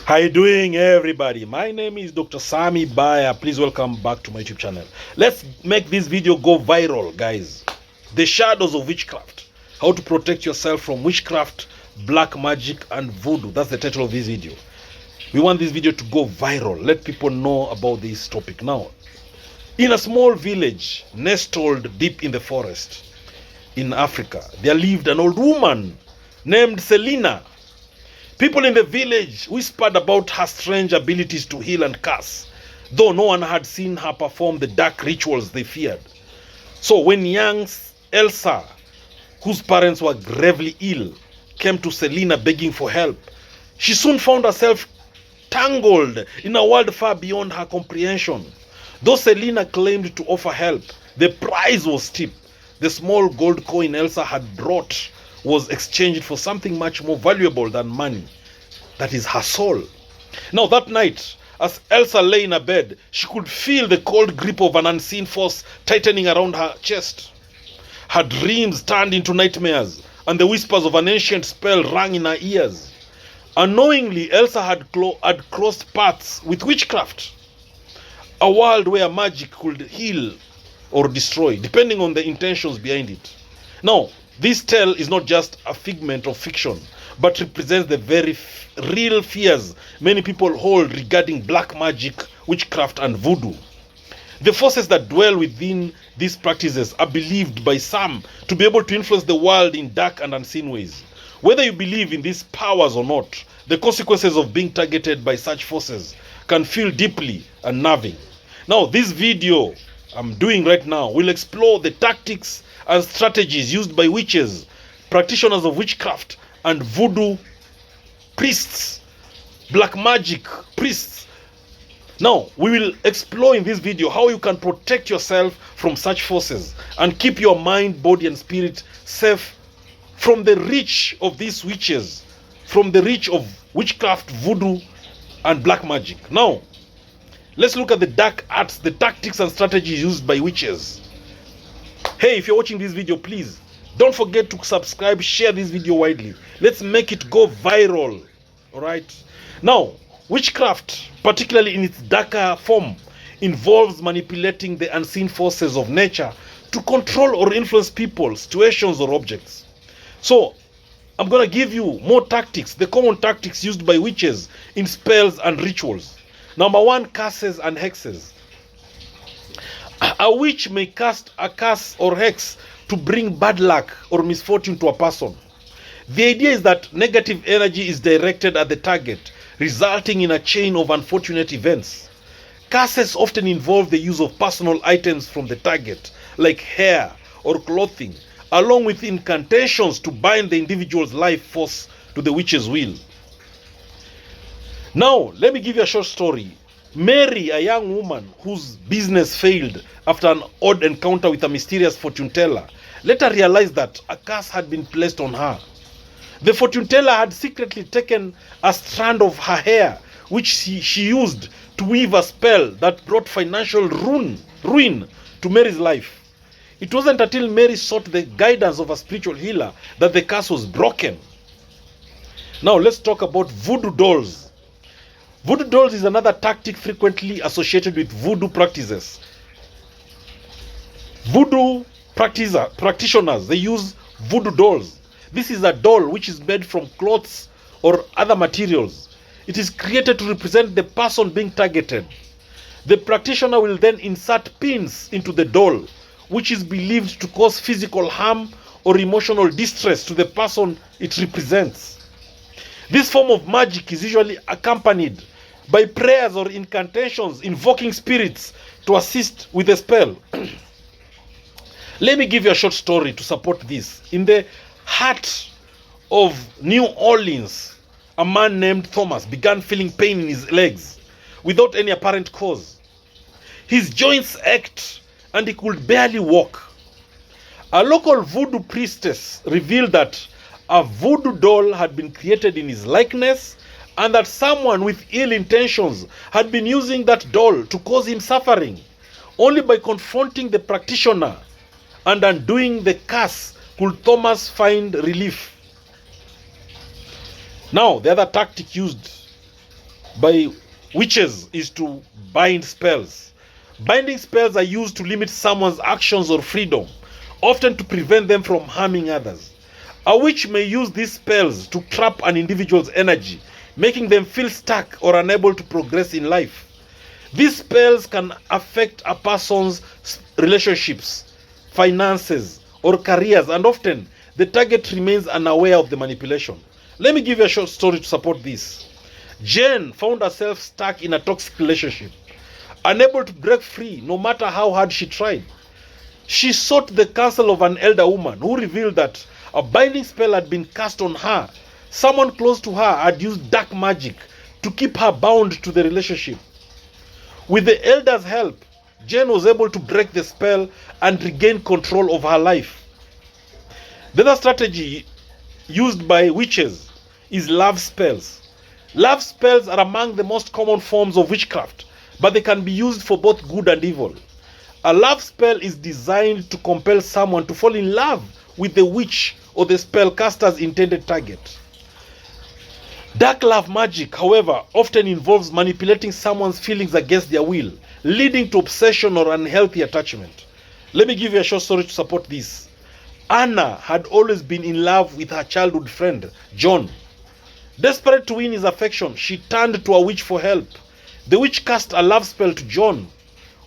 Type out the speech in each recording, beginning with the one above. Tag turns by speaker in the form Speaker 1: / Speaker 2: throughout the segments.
Speaker 1: How you doing, everybody? My name is Dr. Sami Baya. Please welcome back to my YouTube channel. Let's make this video go viral, guys. The shadows of witchcraft. How to protect yourself from witchcraft, black magic, and voodoo. That's the title of this video. We want this video to go viral. Let people know about this topic now. In a small village nestled deep in the forest in Africa, there lived an old woman named Selina. People in the village whispered about her strange abilities to heal and curse, though no one had seen her perform the dark rituals they feared. So when young Elsa, whose parents were gravely ill, came to Selina begging for help, she soon found herself tangled in a world far beyond her comprehension. Though Selina claimed to offer help, the price was steep. The small gold coin Elsa had brought was exchanged for something much more valuable than money. That is her soul. Now that night, as Elsa lay in her bed, she could feel the cold grip of an unseen force tightening around her chest. Her dreams turned into nightmares, and the whispers of an ancient spell rang in her ears. Unknowingly, Elsa had crossed paths with witchcraft, a world where magic could heal or destroy, depending on the intentions behind it. Now, this tale is not just a figment of fiction, but represents the very real fears many people hold regarding black magic, witchcraft, and voodoo. The forces that dwell within these practices are believed by some to be able to influence the world in dark and unseen ways. Whether you believe in these powers or not, the consequences of being targeted by such forces can feel deeply unnerving. Now, this video I'm doing right now will explore the tactics and strategies used by witches, practitioners of witchcraft, and voodoo priests, black magic priests. Now, we will explore in this video how you can protect yourself from such forces and keep your mind, body, and spirit safe from the reach of these witches, from the reach of witchcraft, voodoo, and black magic. Now, let's look at the dark arts, the tactics and strategies used by witches. Hey, if you're watching this video, please don't forget to subscribe, share this video widely. Let's make it go viral. All right. Now, witchcraft, particularly in its darker form, involves manipulating the unseen forces of nature to control or influence people, situations, or objects. So, I'm going to give you more tactics, the common tactics used by witches in spells and rituals. Number one, curses and hexes. A witch may cast a curse or hex to bring bad luck or misfortune to a person. The idea is that negative energy is directed at the target, resulting in a chain of unfortunate events. Curses often involve the use of personal items from the target, like hair or clothing, along with incantations to bind the individual's life force to the witch's will. Now, let me give you a short story. Mary, a young woman whose business failed after an odd encounter with a mysterious fortune teller, later realized that a curse had been placed on her. The fortune teller had secretly taken a strand of her hair, which she used to weave a spell that brought financial ruin to Mary's life. It wasn't until Mary sought the guidance of a spiritual healer that the curse was broken. Now, let's talk about voodoo dolls. Voodoo dolls is another tactic frequently associated with voodoo practices. Voodoo practitioners, they use voodoo dolls. This is a doll which is made from cloths or other materials. It is created to represent the person being targeted. The practitioner will then insert pins into the doll, which is believed to cause physical harm or emotional distress to the person it represents. This form of magic is usually accompanied by prayers or incantations, invoking spirits to assist with the spell. Let me give you a short story to support this. In the heart of New Orleans, a man named Thomas began feeling pain in his legs without any apparent cause. His joints ached and he could barely walk. A local voodoo priestess revealed that a voodoo doll had been created in his likeness and that someone with ill intentions had been using that doll to cause him suffering. Only by confronting the practitioner and undoing the curse could Thomas find relief. Now, the other tactic used by witches is to bind spells. Binding spells are used to limit someone's actions or freedom, often to prevent them from harming others. A witch may use these spells to trap an individual's energy, making them feel stuck or unable to progress in life. These spells can affect a person's relationships, finances, or careers, and often the target remains unaware of the manipulation. Let me give you a short story to support this. Jane found herself stuck in a toxic relationship, unable to break free no matter how hard she tried. She sought the counsel of an elder woman who revealed that a binding spell had been cast on her. Someone close to her had used dark magic to keep her bound to the relationship. With the elder's help, Jane was able to break the spell and regain control of her life. The other strategy used by witches is love spells. Love spells are among the most common forms of witchcraft, but they can be used for both good and evil. A love spell is designed to compel someone to fall in love with the witch or the spellcaster's intended target. Dark love magic, however, often involves manipulating someone's feelings against their will, leading to obsession or unhealthy attachment. Let me give you a short story to support this. Anna had always been in love with her childhood friend, John. Desperate to win his affection, she turned to a witch for help. The witch cast a love spell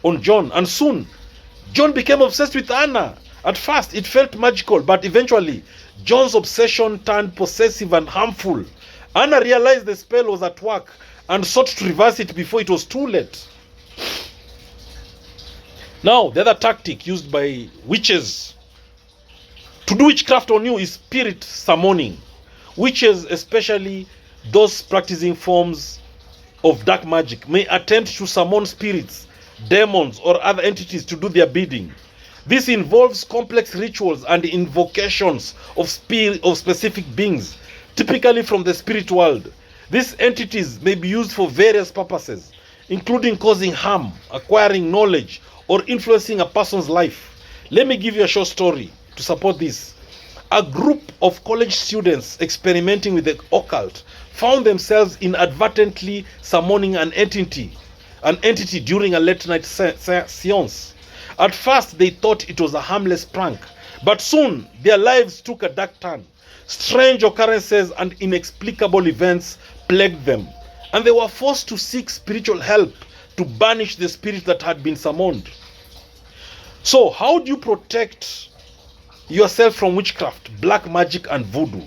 Speaker 1: on John, and soon, John became obsessed with Anna. At first, it felt magical, but eventually, John's obsession turned possessive and harmful. Anna realized the spell was at work and sought to reverse it before it was too late. Now, the other tactic used by witches to do witchcraft on you is spirit summoning. Witches, especially those practicing forms of dark magic, may attempt to summon spirits, demons, or other entities to do their bidding. This involves complex rituals and invocations of specific beings, typically from the spirit world. These entities may be used for various purposes, including causing harm, acquiring knowledge, or influencing a person's life. Let me give you a short story to support this. A group of college students experimenting with the occult found themselves inadvertently summoning an entity during a late night seance. At first, they thought it was a harmless prank, but soon their lives took a dark turn. Strange occurrences and inexplicable events plagued them, and they were forced to seek spiritual help to banish the spirit that had been summoned. So, how do you protect yourself from witchcraft, black magic, and voodoo?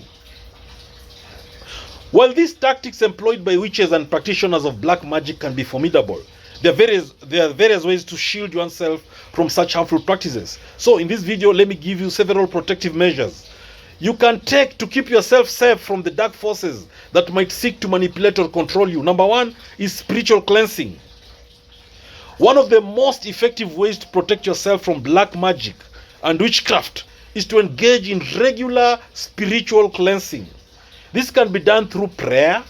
Speaker 1: While these tactics employed by witches and practitioners of black magic can be formidable, there are various ways to shield oneself from such harmful practices. So in this video, let me give you several protective measures you can take to keep yourself safe from the dark forces that might seek to manipulate or control you. Number one is spiritual cleansing. One of the most effective ways to protect yourself from black magic and witchcraft is to engage in regular spiritual cleansing. This can be done through prayer,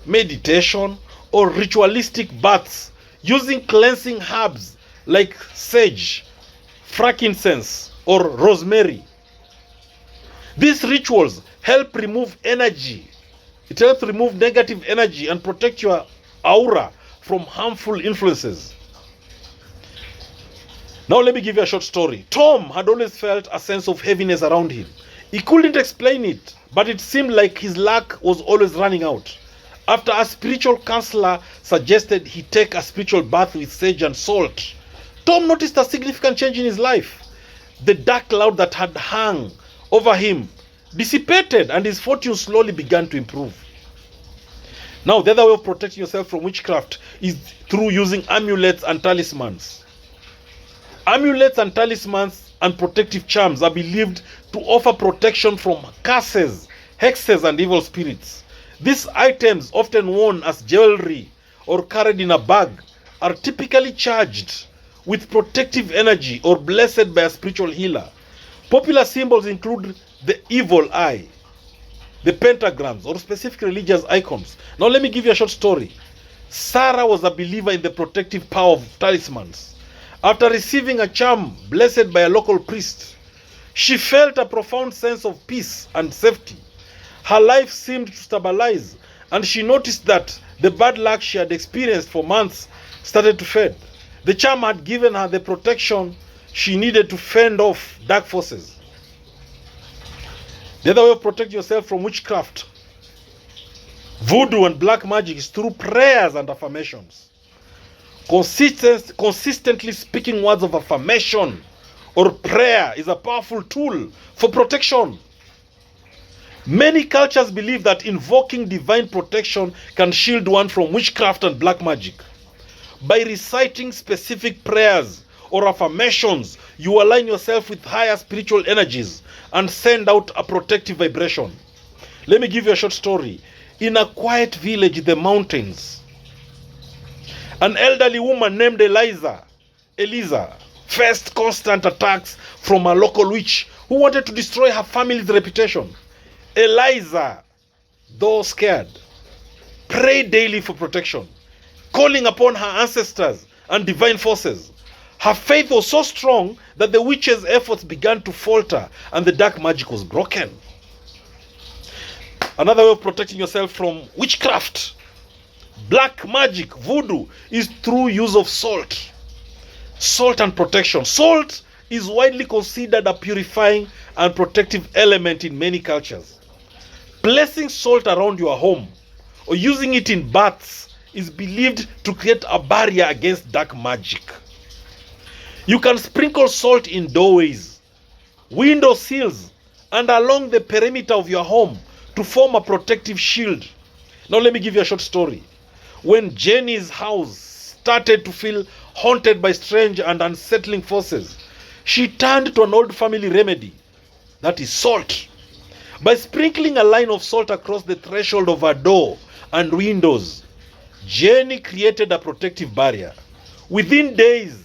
Speaker 1: meditation, or ritualistic baths using cleansing herbs like sage, frankincense, or rosemary. These rituals help remove energy. It helps remove negative energy and protect your aura from harmful influences. Now let me give you a short story. Tom had always felt a sense of heaviness around him. He couldn't explain it, but it seemed like his luck was always running out. After a spiritual counselor suggested he take a spiritual bath with sage and salt, Tom noticed a significant change in his life. The dark cloud that had hung over him dissipated and his fortune slowly began to improve. Now, the other way of protecting yourself from witchcraft is through using amulets and talismans. Amulets and talismans and protective charms are believed to offer protection from curses, hexes, and evil spirits. These items, often worn as jewelry or carried in a bag, are typically charged with protective energy or blessed by a spiritual healer. Popular symbols include the evil eye, the pentagrams, or specific religious icons. Now let me give you a short story. Sarah was a believer in the protective power of talismans. After receiving a charm blessed by a local priest, she felt a profound sense of peace and safety. Her life seemed to stabilize, and she noticed that the bad luck she had experienced for months started to fade. The charm had given her the protection she needed to fend off dark forces. The other way of protecting yourself from witchcraft, voodoo, and black magic is through prayers and affirmations. Consistently speaking words of affirmation or prayer is a powerful tool for protection. Many cultures believe that invoking divine protection can shield one from witchcraft and black magic. By reciting specific prayers or affirmations, you align yourself with higher spiritual energies and send out a protective vibration. Let me give you a short story. In a quiet village in the mountains, an elderly woman named Eliza faced constant attacks from a local witch who wanted to destroy her family's reputation. Eliza, though scared, prayed daily for protection, calling upon her ancestors and divine forces. Her faith was so strong that the witch's efforts began to falter and the dark magic was broken. Another way of protecting yourself from witchcraft, black magic, voodoo, is through use of salt. Salt and protection. Salt is widely considered a purifying and protective element in many cultures. Placing salt around your home or using it in baths is believed to create a barrier against dark magic. You can sprinkle salt in doorways, window sills, and along the perimeter of your home to form a protective shield. Now let me give you a short story. When Jenny's house started to feel haunted by strange and unsettling forces, she turned to an old family remedy, that is salt. By sprinkling a line of salt across the threshold of her door and windows, Jenny created a protective barrier. Within days,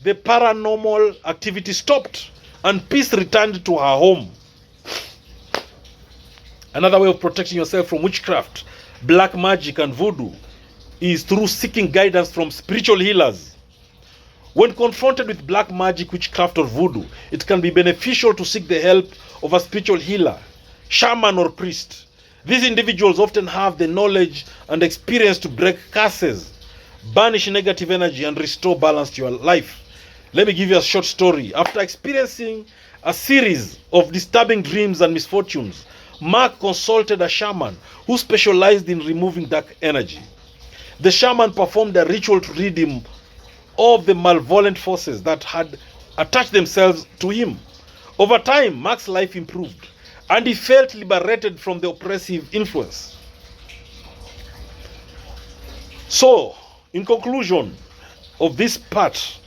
Speaker 1: the paranormal activity stopped and peace returned to her home. Another way of protecting yourself from witchcraft, black magic, and voodoo is through seeking guidance from spiritual healers. When confronted with black magic, witchcraft, or voodoo, it can be beneficial to seek the help of a spiritual healer, shaman, or priest. These individuals often have the knowledge and experience to break curses, banish negative energy, and restore balance to your life. Let me give you a short story. After experiencing a series of disturbing dreams and misfortunes, Mark consulted a shaman who specialized in removing dark energy. The shaman performed a ritual to rid him of the malevolent forces that had attached themselves to him. Over time, Mark's life improved, and he felt liberated from the oppressive influence. So, in conclusion of this part,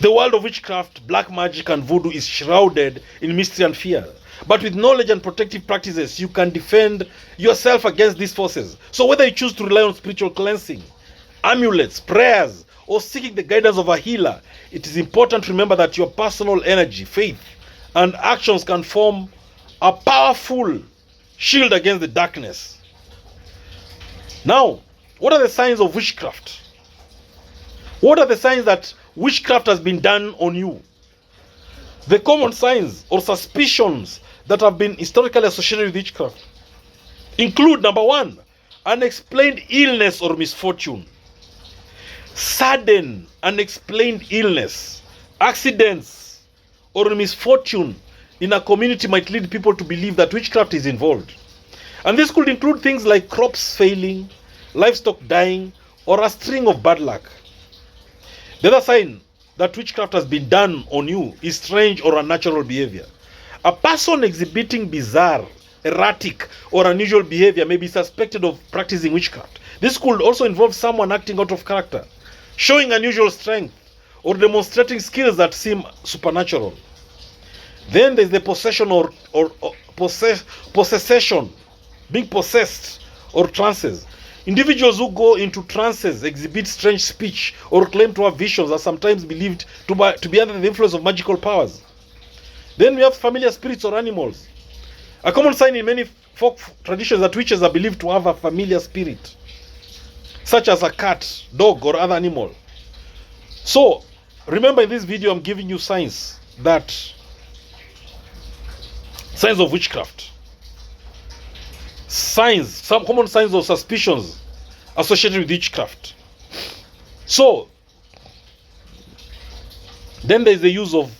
Speaker 1: the world of witchcraft, black magic, and voodoo is shrouded in mystery and fear. But with knowledge and protective practices, you can defend yourself against these forces. So whether you choose to rely on spiritual cleansing, amulets, prayers, or seeking the guidance of a healer, it is important to remember that your personal energy, faith, and actions can form a powerful shield against the darkness. Now, what are the signs of witchcraft? What are the signs that witchcraft has been done on you? The common signs or suspicions that have been historically associated with witchcraft include: number one, unexplained illness or misfortune. Sudden, unexplained illness, accidents, or misfortune in a community might lead people to believe that witchcraft is involved. And this could include things like crops failing, livestock dying, or a string of bad luck. The other sign that witchcraft has been done on you is strange or unnatural behavior. A person exhibiting bizarre, erratic, or unusual behavior may be suspected of practicing witchcraft. This could also involve someone acting out of character, showing unusual strength, or demonstrating skills that seem supernatural. Then there's the possession or possession, being possessed, or trances. Individuals who go into trances, exhibit strange speech, or claim to have visions are sometimes believed to be under the influence of magical powers. Then we have familiar spirits or animals. A common sign in many folk traditions that witches are believed to have a familiar spirit, such as a cat, dog, or other animal. So, remember, in this video I'm giving you signs of witchcraft. signs, some common signs or suspicions associated with witchcraft. So, then there is the use of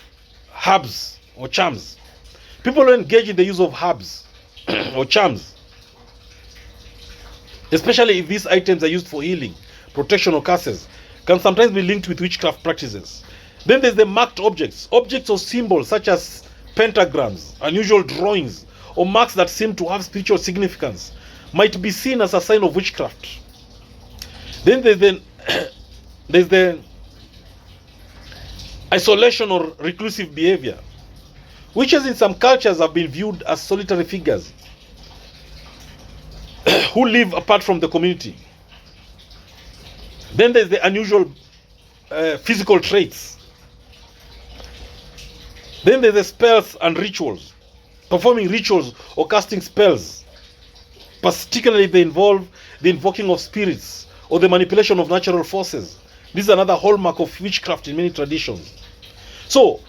Speaker 1: herbs or charms. People who engage in the use of herbs or charms, especially if these items are used for healing, protection, or curses, can sometimes be linked with witchcraft practices. Then there's the marked objects. Objects or symbols such as pentagrams, unusual drawings, or marks that seem to have spiritual significance might be seen as a sign of witchcraft. Then there's the isolation or reclusive behavior. Witches in some cultures have been viewed as solitary figures who live apart from the community. Then there's the unusual physical traits. Then there's the spells and rituals. Performing rituals or casting spells, particularly if they involve the invoking of spirits or the manipulation of natural forces. This is another hallmark of witchcraft in many traditions. So,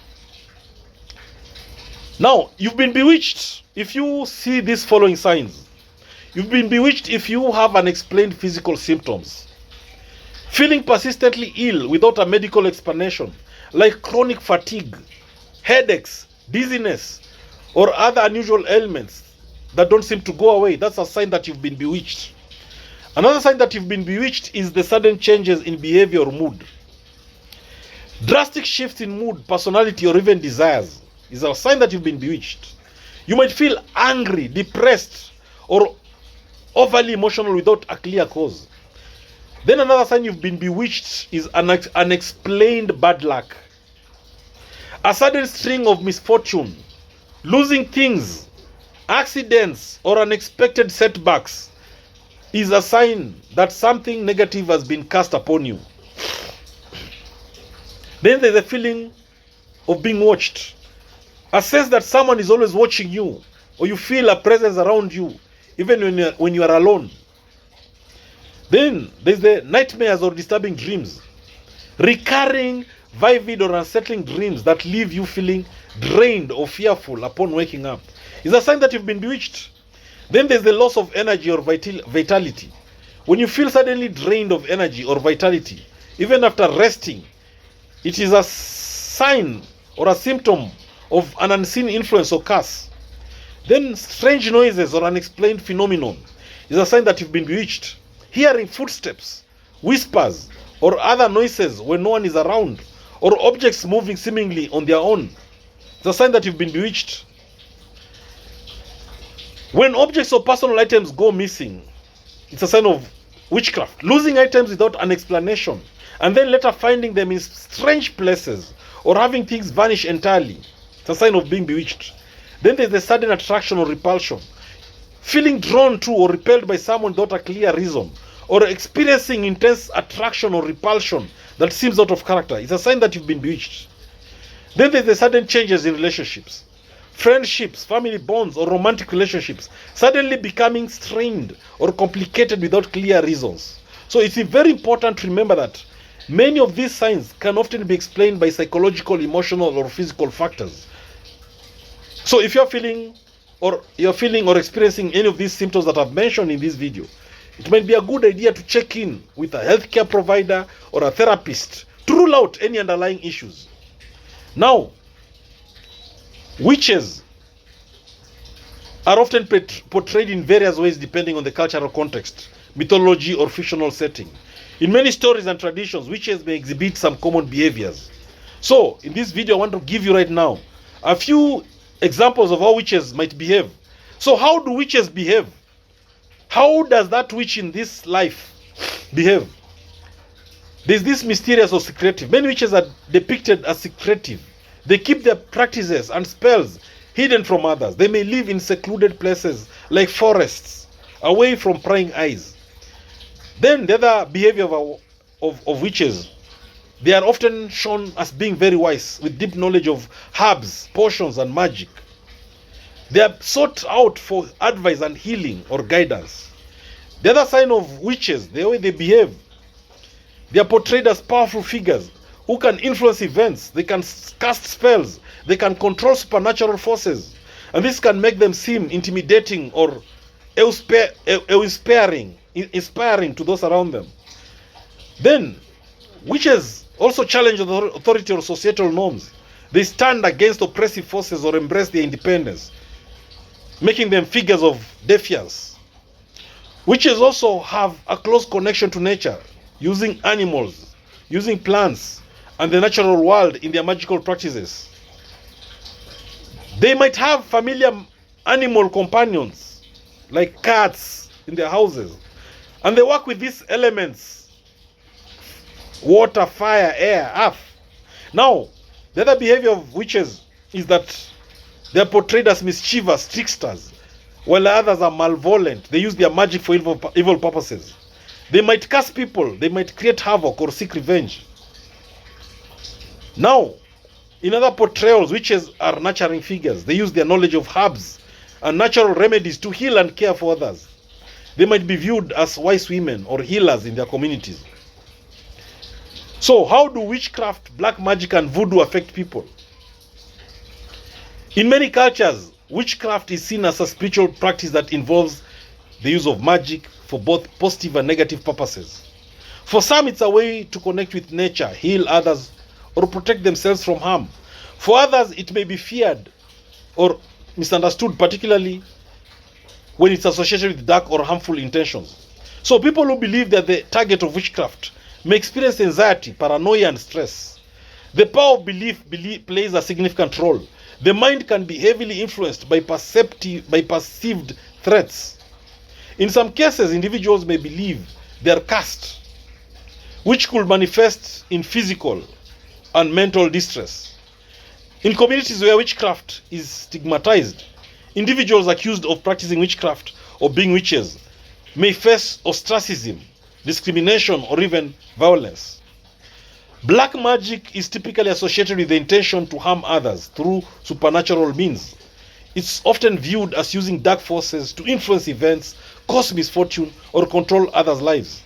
Speaker 1: now, you've been bewitched if you see these following signs. You've been bewitched if you have unexplained physical symptoms. Feeling persistently ill without a medical explanation, like chronic fatigue, headaches, dizziness, or other unusual ailments that don't seem to go away. That's a sign that you've been bewitched. Another sign that you've been bewitched is the sudden changes in behavior or mood. Drastic shifts in mood, personality, or even desires is a sign that you've been bewitched. You might feel angry, depressed, or overly emotional without a clear cause. Then another sign you've been bewitched is unexplained bad luck. A sudden string of misfortune, losing things, accidents, or unexpected setbacks is a sign that something negative has been cast upon you. Then there's a feeling of being watched. A sense that someone is always watching you, or you feel a presence around you, even when you are alone. Then there's the nightmares or disturbing dreams. Recurring, vivid, or unsettling dreams that leave you feeling drained or fearful upon waking up is a sign that you've been bewitched. Then there's the loss of energy or vitality. When you feel suddenly drained of energy or vitality, even after resting, it is a sign or a symptom of an unseen influence or curse. Then strange noises or unexplained phenomenon is a sign that you've been bewitched. Hearing footsteps, whispers, or other noises when no one is around, or objects moving seemingly on their own, it's a sign that you've been bewitched. When objects or personal items go missing, it's a sign of witchcraft. Losing items without an explanation, and then later finding them in strange places, or having things vanish entirely, it's a sign of being bewitched. Then there's the sudden attraction or repulsion. Feeling drawn to or repelled by someone without a clear reason, or experiencing intense attraction or repulsion that seems out of character, it's a sign that you've been bewitched. Then there's the sudden changes in relationships. Friendships, family bonds, or romantic relationships suddenly becoming strained or complicated without clear reasons. So it's very important to remember that many of these signs can often be explained by psychological, emotional, or physical factors. So if you're feeling or experiencing any of these symptoms that I've mentioned in this video, it might be a good idea to check in with a healthcare provider or a therapist to rule out any underlying issues. Now, witches are often portrayed in various ways depending on the cultural context, mythology, or fictional setting. In many stories and traditions, witches may exhibit some common behaviors. So, in this video, I want to give you right now a few examples of how witches might behave. So, how do witches behave? How does that witch in this life behave? There's this mysterious or secretive. Many witches are depicted as secretive. They keep their practices and spells hidden from others. They may live in secluded places like forests, away from prying eyes. Then the other behavior of witches, they are often shown as being very wise, with deep knowledge of herbs, potions, and magic. They are sought out for advice and healing or guidance. The other sign of witches, the way they behave, they are portrayed as powerful figures who can influence events. They can cast spells. They can control supernatural forces. And this can make them seem intimidating or inspiring to those around them. Then, witches also challenge the authority or societal norms. They stand against oppressive forces or embrace their independence, making them figures of defiance. Witches also have a close connection to nature, using animals, using plants, and the natural world in their magical practices. They might have familiar animal companions, like cats, in their houses. And they work with these elements: water, fire, air, earth. Now, the other behavior of witches is that they are portrayed as mischievous tricksters, while others are malevolent. They use their magic for evil purposes. They might curse people, they might create havoc or seek revenge. Now, in other portrayals, witches are nurturing figures. They use their knowledge of herbs and natural remedies to heal and care for others. They might be viewed as wise women or healers in their communities. So, how do witchcraft, black magic, and voodoo affect people? In many cultures, witchcraft is seen as a spiritual practice that involves the use of magic for both positive and negative purposes. For some, it's a way to connect with nature, heal others, or protect themselves from harm. For others, it may be feared or misunderstood, particularly when it's associated with dark or harmful intentions. So people who believe they're the target of witchcraft may experience anxiety, paranoia, and stress. The power of belief plays a significant role. The mind can be heavily influenced by perceived threats. In some cases, individuals may believe they are cursed, which could manifest in physical and mental distress. In communities where witchcraft is stigmatized, individuals accused of practicing witchcraft or being witches may face ostracism, discrimination, or even violence. Black magic is typically associated with the intention to harm others through supernatural means. It's often viewed as using dark forces to influence events, cause misfortune, or control others' lives.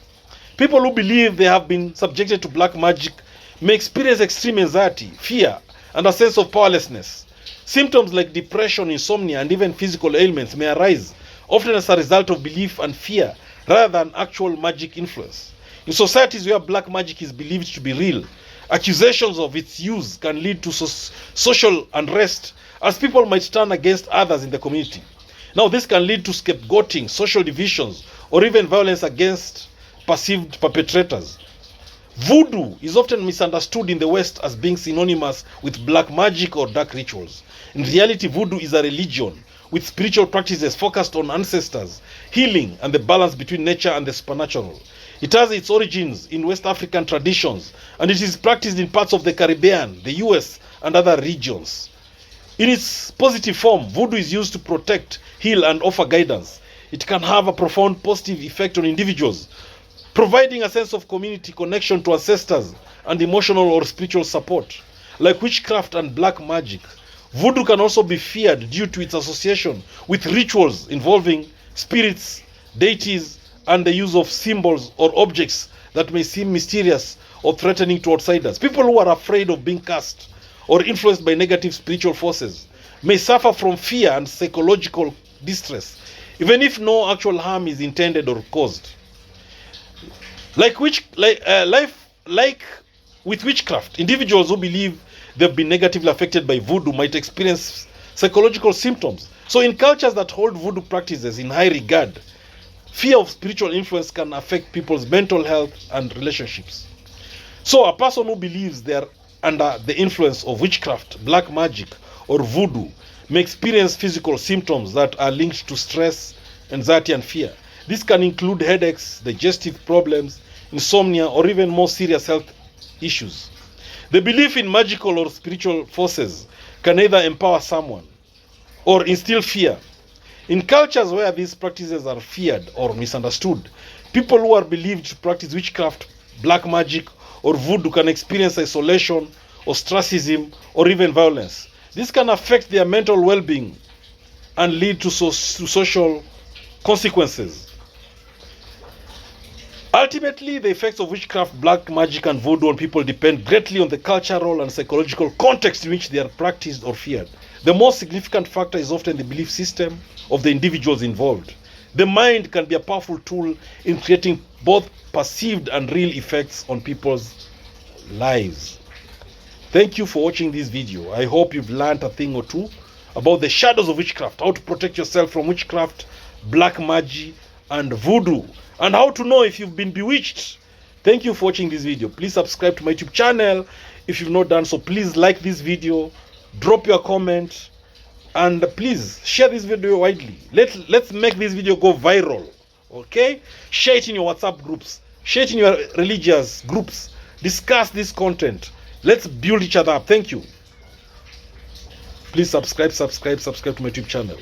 Speaker 1: People who believe they have been subjected to black magic may experience extreme anxiety, fear, and a sense of powerlessness. Symptoms like depression, insomnia, and even physical ailments may arise, often as a result of belief and fear rather than actual magic influence. In societies where black magic is believed to be real, accusations of its use can lead to social unrest, as people might turn against others in the community. Now, this can lead to scapegoating, social divisions, or even violence against perceived perpetrators. Voodoo is often misunderstood in the West as being synonymous with black magic or dark rituals. In reality, voodoo is a religion with spiritual practices focused on ancestors, healing, and the balance between nature and the supernatural. It has its origins in West African traditions, and it is practiced in parts of the Caribbean, the US, and other regions. In its positive form, voodoo is used to protect, heal, and offer guidance. It can have a profound positive effect on individuals, providing a sense of community connection to ancestors and emotional or spiritual support. Like witchcraft and black magic, voodoo can also be feared due to its association with rituals involving spirits, deities, and the use of symbols or objects that may seem mysterious or threatening to outsiders. People who are afraid of being cursed or influenced by negative spiritual forces may suffer from fear and psychological distress, even if no actual harm is intended or caused. Like with witchcraft, individuals who believe they've been negatively affected by voodoo might experience psychological symptoms. So in cultures that hold voodoo practices in high regard, fear of spiritual influence can affect people's mental health and relationships. So a person who believes they are under the influence of witchcraft, black magic, or voodoo may experience physical symptoms that are linked to stress, anxiety, and fear. This can include headaches, digestive problems, insomnia, or even more serious health issues. The belief in magical or spiritual forces can either empower someone or instill fear. In cultures where these practices are feared or misunderstood, people who are believed to practice witchcraft, black magic, or voodoo can experience isolation, ostracism, or even violence. This can affect their mental well-being and lead to social consequences. Ultimately, the effects of witchcraft, black magic, and voodoo on people depend greatly on the cultural and psychological context in which they are practiced or feared. The most significant factor is often the belief system of the individuals involved. The mind can be a powerful tool in creating both perceived and real effects on people's lives. Thank you for watching this video. I hope you've learned a thing or two about the shadows of witchcraft, how to protect yourself from witchcraft, black magic, and voodoo, and how to know if you've been bewitched. Thank you for watching this video. Please subscribe to my YouTube channel if you've not done so. Please like this video, drop your comment, and please share this video widely. Let's make this video go viral. Okay, share it in your WhatsApp groups, share it in your religious groups, discuss this content. Let's build each other up. Thank you. Please subscribe to my YouTube channel.